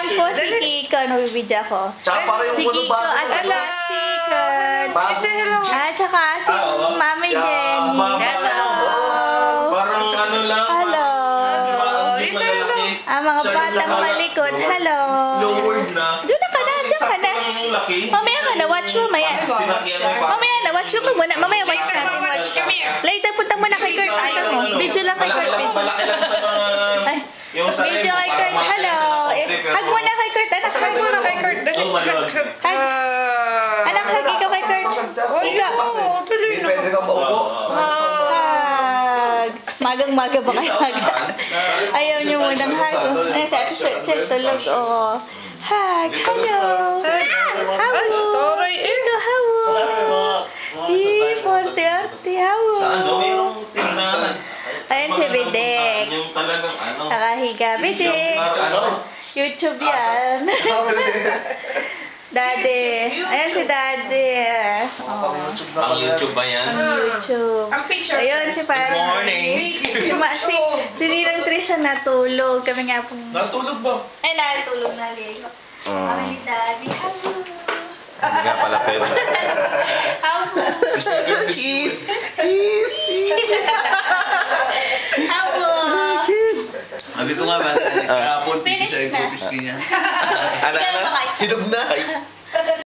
Ayan po si Kiko. Nabibidya ko. Tsaka para yung Si Kiko at saka si Kurt. At saka si Mami Jenny. Hello. Parang ano lang. Hello. Hindi malalaki. Mga batang malikot. Hello. Lowered na. Doon na ka na. Diyan ka na. Laki. Mamaya ka na. Watch mo. Mamaya na. Watch mo muna. Mamaya watch natin. Later, punta muna kay Kurt. Video lang kay Kurt. Malaki lang sa mga... Video kay Kurt. Hello. Hug muna kay Kurt. Anak, hug muna kay Kurt. Hug. Anak, hug ikaw kay Kurt. Ikaw. Pwede kang maupo. Hug. Magang-maga ba kayo hug? Ayaw niyo munang hug. Ay, sa tulog. Oo. Hug. Hello. Hawo. Ito, hawo. Ponte-arte, hawo. Saan? Mayroong tingnan. Ayan si Bidek. Yung talagang ano. Nakahiga, Bidek. YouTube yan. Daddy. Ayan si Daddy. Ang YouTube ba yan? YouTube. Ayun si Parang. Good morning. Si Ninang Trisha natulog. Kami nga pong... Natulog ba? Ay, natulog na ligo. Kami ni Daddy. Hawo. Hindi nga pala pwede. Hawo. Kiss! Kiss! Hawo. Sabi ko nga ba, kahapon, Finish pipisa yung na. cookies niya. Ikaw na ba kayo? Hinog na.